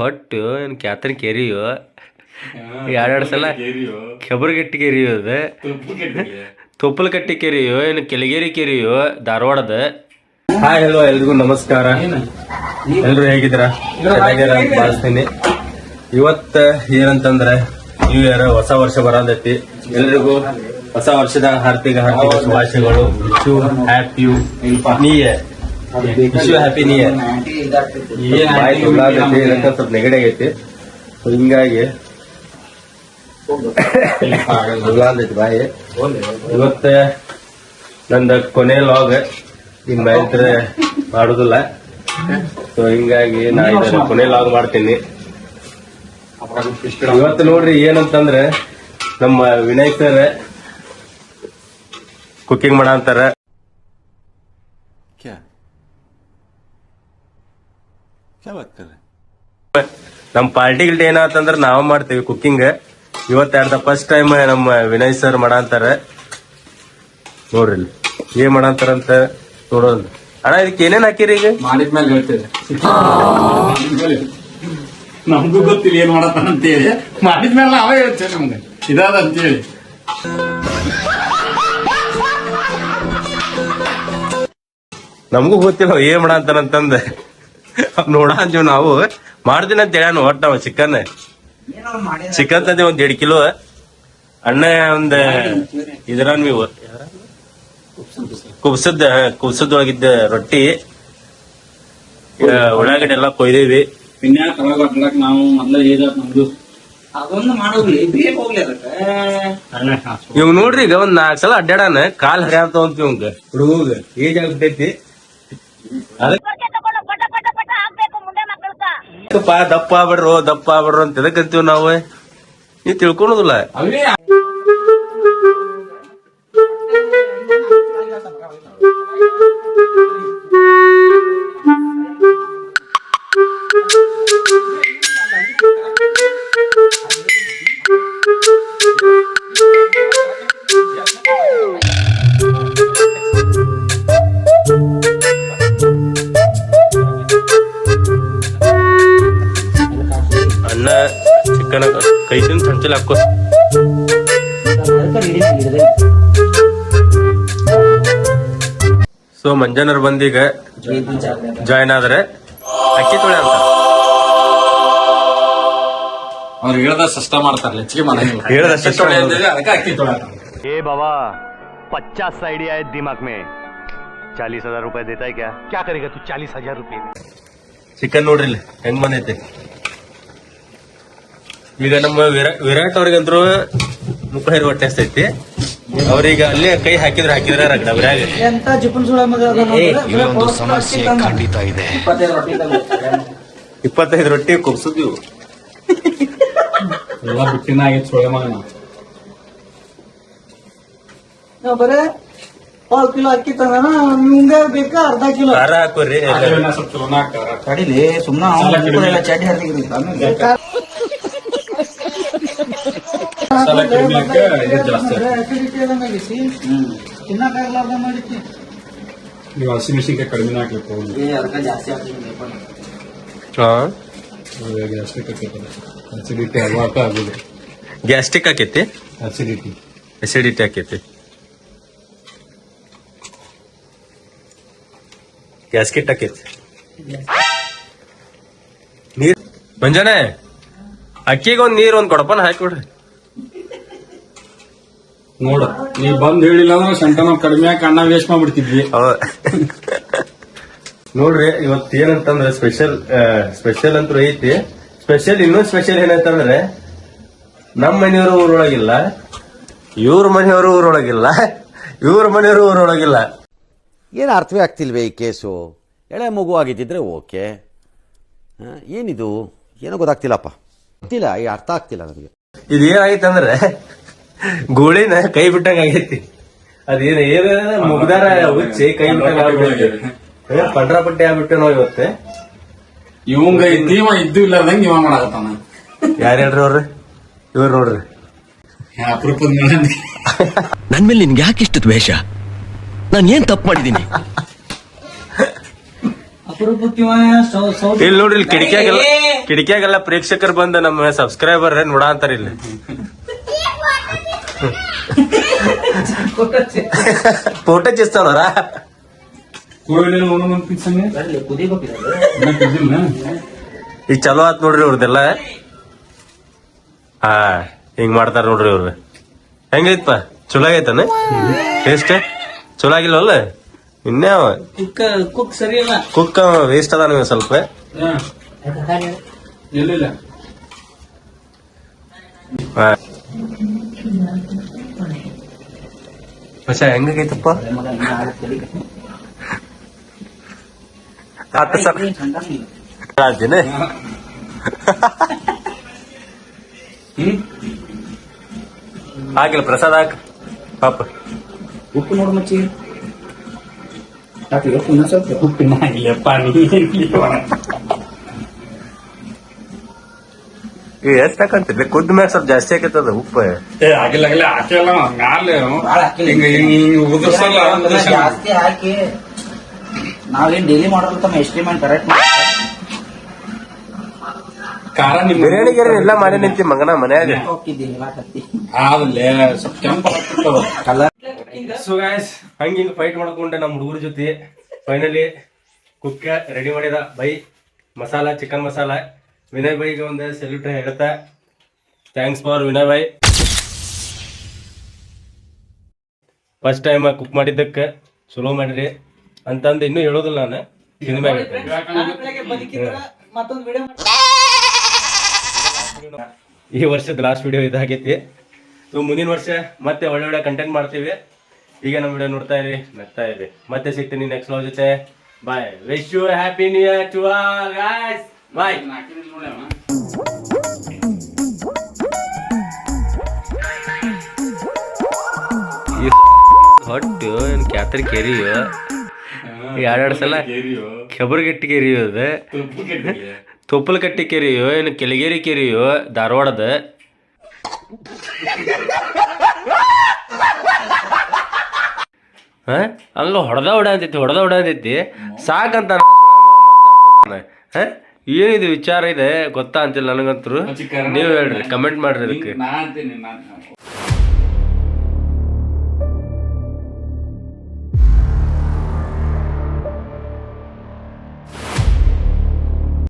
ಹೊಟ್ಟು ಏನು ಕ್ಯಾತನ್ ಕೆರಿಯೋ ಎರಡೆರಡು ಸಲ ಕೆಬರ್ಗಟ್ಟಿ ಕೆರಿಯೋ ಅದು ತೊಪ್ಪಲಕಟ್ಟಿ ಕೆರಿಯೋ ಏನು ಕೆಳಗೇರಿ ಕೆರಿಯೋ ಧಾರವಾಡದ. ಹಾಯ್ ಹಲೋ ಎಲ್ರಿಗೂ ನಮಸ್ಕಾರ. ಎಲ್ರು ಹೇಗಿದ್ದೀರಾ? ಚೆನ್ನಾಗಿದ್ದೀರಾ ಅಂತ ಭಾವಿಸ್ತೀನಿ. ಇವತ್ತ ಏನಂತಂದ್ರೆ ನ್ಯೂ ಇಯರ್, ಹೊಸ ವರ್ಷ ಬರೋದೈತಿ. ಎಲ್ರಿಗೂ ಹೊಸ ವರ್ಷದ ಹಾರ್ದಿಕ ಶುಭಾಶಯಗಳು. Wish you happy new year. Wish you happy new year. ಏನ್ ಬಾಯಿ ತುಳ್ಳಾದೈತಿ, ಇದಕ್ಕೆ ಸ್ವಲ್ಪ ನೆಗಡಿ ಆಗೈತಿ, ಹಿಂಗಾಗಿ ತುಳ್ಳಾದೈತಿ ಬಾಯಿ. ಇವತ್ತ ನಂದ ಕೊನೆ ಲಾಗ್, ಇನ್ ಮೇಲಿದ್ರೆ ಮಾಡುದಿಲ್ಲ. ಸೊ ಹಿಂಗಾಗಿ ನಾ ಇದನ್ನ ಕೊನೆ ಲಾಗ್ ಮಾಡ್ತೀನಿ. ಇವತ್ತು ನೋಡ್ರಿ ಏನಂತಂದ್ರೆ ನಮ್ಮ ವಿನಯ್ ಸರ್ ಕುಕಿಂಗ್ ಮಾಡ ಅಂತಾರ. ನಮ್ಮ ಪಾರ್ಟಿ ಗಿಲ್ಟಿ ಏನಾತಂದ್ರ ನಾವ್ ಮಾಡ್ತೀವಿ ಕುಕಿಂಗ್. ಇವತ್ತು ಫಸ್ಟ್ ಟೈಮ್ ನಮ್ಮ ವಿನಯ್ ಸರ್ ಮಾಡ ಅಂತಾರ. ನೋಡ್ರಿ ಏನ್ ಮಾಡಂತಾರಂತ ನೋಡೋಣ. ಅಣ್ಣ ಇದಕ್ಕೆ ಏನೇನ್ ಹಾಕಿರಿ? ಈಗ ಮಾಡಿದ್ಮೇಲೆ ಹೇಳ್ತೇವೆ, ನಮಗೂ ಗೊತ್ತಿಲ್ಲ ಏನ್ ಮಾಡತ್ತಾನ ಅಂತೇಳಿ. ಮಾಡಿದ್ಮೇಲೆ ನಾವೇ ಹೇಳ್ತೇವೆ ನಮ್ಗೆ ಇದಾದ ಅಂತೇಳಿ. ನಮಗೂ ಗೊತ್ತಿಲ್ಲ ಏನ್ ಮಾಡಂತಾರಂತಂದ ನೋಡ ಅಂತೀವಿ. ನಾವು ಮಾಡ್ತೀನಿ ಅಂತ ಹೇಳ್ಯಾನ. ಒಟ್ಟು ನಾವು ಚಿಕನ್ ತಂದೆ 1.5 ಕಿಲೋ. ಅಣ್ಣ ಒಂದ್ ಇದ್ರ ನೀವು ಕುಬ್ಸದೊಳಗಿದ್ದ ರೊಟ್ಟಿ, ಉಳ್ಳಾಗಡ್ಡೆ ಎಲ್ಲ ಕೊಯ್ದೇವಿ. ಪಿನ್ಯಾಕ ನಾವು ಮೊದ್ಲ ನಮ್ದು ಅದೊಂದು ಮಾಡೋಗ್ಲಿ ಬೇಗ ಹೋಗ್ಲಿ ಅದಕ್ಕೆ. ಇವ್ ನೋಡ್ರಿ ಈಗ ಒಂದ್ 4 ಸಲ ಅಡ್ಡಾಡಾನ ಕಾಲ್ ಹರಿಯಾತ ಅಂತ ಇವಂಗ ಹುಡುಗ ಏಜ್ ಆಗ್ಬಿಟ್ಟೈತಿ. ದಪ್ಪ ಆಗ್ಬಿಡ್ರು ಅಂತ ಎದಕ್ಕಂತೀವ್ ನಾವು? ನೀವ್ ತಿಳ್ಕೊಳೋದಿಲ್ಲ. ಅನ್ನ ಚಿಕನ್ ಕೈ ತಿಂದು ಚಂಚಲ್ ಹಾಕೋ. ಸೊ ಮಂಜಾನರ್ ಬಂದೀಗ ಜಾಯ್ನ್ ಆದ್ರೆ ಅಕ್ಕಿ ತೊಳೆ ಅಂತ ಅವ್ರು ಹೇಳ್ದ ಸಷ್ಟ ಮಾಡ್ತಾರಲ್ಲ, ಹೆಚ್ಚಿಗೆ ಮಾಡಂಗಿಲ್ಲ. ಅದಕ್ಕೆ ಅಕ್ಕಿ ತೊಳೆ. ए बाबा 50 आइडिया है दिमाग में, 40,000 रुपए देता है क्या? क्या करेगा तू 40,000 रुपए में? ಚಿಕನ್ ನೋಡ್ರಿ ಹೆಂಗ್ ಬಂದೈತಿ. ಈಗ ನಮ್ಮ ವಿರಾಟ್ ಅವ್ರಿಗಂದ್ರು ಮುಖ ಹಿರು ಹೊಟ್ಟೆ ಹಸ್ತೈತಿ. ಅವ್ರೀಗ ಅಲ್ಲೇ ಕೈ ಹಾಕಿದ್ರೆ ರಗಡ ವಿರಾಗ ಎಂತ ಜಿಪುನ್ ಸುಳ ಮಗ ಸಮಸ್ಯೆ ಖಂಡಿತ ಇದೆ. 25 ರೊಟ್ಟಿ ಕುಗ್ಸಿದ್ವಿ. ಎಲ್ಲ ಬಿಟ್ಟಿನ ಆಗಿತ್ತು ಸೊಳ್ಳೆ ಮಗನ. ನಾವು ಬರೇ 1 ಕಿಲೋ ಅಕ್ಕಿ ತಂದಾನ, ನಿಮ್ಗೆ ಬೇಕಾ ಅರ್ಧ ಕಿಲೋ ಖಾರ ಹಾಕೋರಿ. ಸ್ವಲ್ಪ ಚಲೋನ ಹಾಕ್ತಾರ. ಕಡಿಲಿ ಸುಮ್ಮನೆ ಚಡ್ಡಿ ಹರಿದಿರಿ. ತಿನ್ನಕ್ಕಾಗಲಾರ್ದ ಮಾಡಿದ್ನಿ. ನೀವು ಹಸಿಮೆಣಸಿನ್ಕಾಯಿ ಕಡಿಮೆ ಹಾಕ್ಲಿಕ್ಕೆ ಅದಕ್ಕೆ ಜಾಸ್ತಿ ಆಗ್ತದೆ. ಅಸಿಡಿಟಿ ಆಗುದು. ಗ್ಯಾಸ್ಟ್ರಿಕ್ ಆಕೈತಿ, ಅಸಿಡಿಟಿ ಆಕೈತಿ, ಗ್ಯಾಸ್ಕಿಟ್ ಆಕೈತಿ. ನೀರ್ ಮಂಜಾನೆ ಅಕ್ಕಿಗೆ ನೀರ್ ಒಂದ್ ಕೊಡಪನ ಹಾಕಿಬಿಡ್ರಿ. ನೋಡ ನೀವ್ ಬಂದ್ ಹೇಳಿಲ್ಲ ಅಂದ್ರೆ ಸಂಟನ ಕಡಿಮೆ ಹಾಕಿ ಅನ್ನ ವೇಸ್ಟ್ ಮಾಡ್ಬಿಡ್ತಿದ್ವಿ. ನೋಡ್ರಿ ಇವತ್ತು ಏನಂತಂದ್ರೆ ಸ್ಪೆಷಲ್ ಅಂತೂ ಐತಿ. ಇನ್ನೊಂದು ಸ್ಪೆಷಲ್ ಏನಂತಂದ್ರೆ ನಮ್ಮ ಮನೆಯವರು ಊರೊಳಗಿಲ್ಲ, ಇವ್ರ ಮನೆಯವರು ಊರೊಳಗಿಲ್ಲ, ಇವ್ರ ಮನೆಯವರು ಊರೊಳಗಿಲ್ಲ. ಏನು ಅರ್ಥವೇ ಆಗ್ತಿಲ್ವೇ ಈ ಕೇಸು? ಎಳೆ ಮಗು ಆಗಿದ್ದಿದ್ರೆ ಓಕೆ, ಏನಿದು ಏನೋ ಗೊತ್ತಾಗ್ತಿಲ್ಲಪ್ಪ, ಗೊತ್ತಿಲ್ಲ, ಈ ಅರ್ಥ ಆಗ್ತಿಲ್ಲ ನನಗೆ. ಇದು ಏನಾಗೈತಂದ್ರೆ ಗೋಳಿನ ಕೈ ಬಿಟ್ಟಂಗ ಆಗೈತಿ. ಅದೇನ ಮುಗ್ದಾರ ಹುಚ್ಚಿ ಕೈ ಬಿಟ್ಟಂಗ ಆಗ್ಬಿಟ್ಟೈತಿ. ಪಂಡ್ರಾಪಟ್ಟಿ ಆಗ್ಬಿಟ್ಟು ನಾವು ಇವತ್ತೆ. ಇವಂಗ ಇದ್ದೀವ ಇದ್ದು ಇಲ್ಲಾರ್ದಂಗ ಇವ ಮಾಡಾಕತ್ತಾನ. ಯಾರು ಹೇಳ್ರಿ ಅವ್ರಿ? ಇವ್ರು ನೋಡ್ರಿ ಅಪರೂಪದ ನನ್ ಮೇಲೆ ನಿನ್ಗೆ ಯಾಕೆ ಇಷ್ಟು ದ್ವೇಷ? ನಾನು ಏನ್ ತಪ್ಪು ಮಾಡಿದ್ದೀನಿ? ಅಪರೂಪಕ್ಕಿವ ಇಲ್ಲಿ ನೋಡ್ರಿ ಇಲ್ಲಿ ಕಿಟಕಿಯಾಗೆಲ್ಲ ಪ್ರೇಕ್ಷಕರು ಬಂದ ನಮ್ಮ ಸಬ್ಸ್ಕ್ರೈಬರ್ ನೋಡ ಅಂತಾರ ಇಲ್ಲಿ. ಫೋಟೋ ಚಿಸ್ತಾವ್ರ ಈಗ ಚಲೋ ಆತ್ ನೋಡ್ರಿ ಅವ್ರದೆಲ್ಲ. ಹಾ ಹಿಂಗ್ ಮಾಡ್ತಾರ ನೋಡ್ರಿ ಅವ್ರ. ಹೆಂಗೈತಪ್ಪ ಚಲೋ ಆಗೈತಾನ ಟೇಸ್ಟ್? ಚಲೋ ಆಗಿಲ್ವಲ್ಲ ಇನ್ನೇ ಕುಕ್ ಸರಿ ಇಲ್ಲ. ಕುಕ್ ವೇಸ್ಟ್ ಅದ ನೀವು ಸ್ವಲ್ಪ. ಇಲ್ಲ ಹಾ പക്ഷെ ಹೆಂಗಾಗೈತಪ್ಪ ರಾಜ್ಯನೇ ಹಾಕಿಲ್ಲ ಪ್ರಸಾದ ಹಾಕ ಪಾಪ. ಉಪ್ಪು ನೋಡು ಮಚ್ಚಿ ಹಾಕಿಲ್ಲ ಉಪ್ಪು ಸ್ವಲ್ಪ ಉಪ್ಪಿನ ಆಗಿಲ್ಲಪ್ಪ ಎಷ್ಟ್ ಹಾಕಂತಿಲ್ಲ ಕುದ್ದ ಮ್ಯಾಗ ಸ್ವಲ್ಪ ಜಾಸ್ತಿ ಆಕೈತದ ಉಪ್ಪು. ಆಗಿಲ್ಲ ಹಾಕಿಲ್ಲ ಮ್ಯಾಲೆ ಹಿಂಗ ಉದುರ್ಸಲ್ಲ ಜಾಸ್ತಿ ಹಾಕಿ ನಾವೇನ್ ಡೈಲಿ ಮಾಡೋದು ಎಸ್ಟಿಮೇಟ್ ಕರೆಕ್ಟ್ ಖಾರ ನಿಮ್ ಬಿರಿಯಾನಿ ಗಿರಿಯಾನಿ ಎಲ್ಲ ಮಾಡಿ ನಿಂತಿ ಮಗನ ಮನ್ಯಾಗ. ಆದಲ್ಲೇ ಸ್ವಲ್ಪ ಕೆಂಪು ಹಾಕ್ತಿರ್ತದ ಕಲರ್. ಸೊ ಗಾಯ್ಸ್ ಹಂಗಿಂಗ್ ಫೈಟ್ ಮಾಡ್ಕೊಂಡೆ ನಮ್ಮ ಹುಡುಗರ ಜೊತೆ ಫೈನಲಿ ಕುಕ್ಕ ರೆಡಿ ಮಾಡಿದ ಬೈ ಮಸಾಲ ಚಿಕನ್ ಮಸಾಲ. ವಿನಯ್ ಬೈಗೆ ಒಂದು ಸೆಲ್ಯೂಟ್ ಹೇಳ್ತಾ ಥ್ಯಾಂಕ್ಸ್ ಫಾರ್ ವಿನಯ್ ಬೈ. ಫಸ್ಟ್ ಟೈಮ್ ಕುಕ್ ಮಾಡಿದ್ದಕ್ಕೆ ಚಲೋ ಮಾಡಿರಿ ಅಂತಂದು ಇನ್ನೂ ಹೇಳೋದಿಲ್ಲ ನಾನು. ಮತ್ತೊಂದು ವಿಡಿಯೋ ಈ ವರ್ಷದ ಲಾಸ್ಟ್ ವಿಡಿಯೋ ಇದಾಗೈತಿ. ಸೊ ಮುಂದಿನ ವರ್ಷ ಮತ್ತೆ ಒಳ್ಳೆ ಕಂಟೆಂಟ್ ಮಾಡ್ತೀವಿ. ಈಗ ನಮ್ಮ ವಿಡಿಯೋ ನೋಡ್ತಾ ಇರಿ, ನಗ್ತಾ ಇರಿ. ಮತ್ತೆ ಸಿಗ್ತೀನಿ ನೆಕ್ಸ್ಟ್ ವ್ಲಾಗ್ ಜೊತೆ. Bye. Wish you happy new year to all guys. Bye. ಹೊಟ್ಟು ಏನು ಕ್ಯಾತರಿ ಕೆರಿಯೋ ಎರಡೆರಡು ಸಲ ಕೆಬರ್ಗಟ್ಟಿ ಕೆರಿಯೋ ಅದು ತೊಪ್ಪಲ್ ಕಟ್ಟಿ ಕೆರಿಯೋ ಏನು ಕೆಳಗೇರಿ ಕೆರಿಯೋ ಧಾರವಾಡದ. ಹಂಗ ಹೊಡೆದ ಹೊಡೆದೈತಿ ಸಾಕಂತ ಏನಿದು ವಿಚಾರ ಇದೆ ಗೊತ್ತಾ ಅಂತಿಲ್ಲ ನನಗಂತರು. ನೀವು ಹೇಳ್ರಿ, ಕಮೆಂಟ್ ಮಾಡ್ರಿ ಅದಕ್ಕೆ.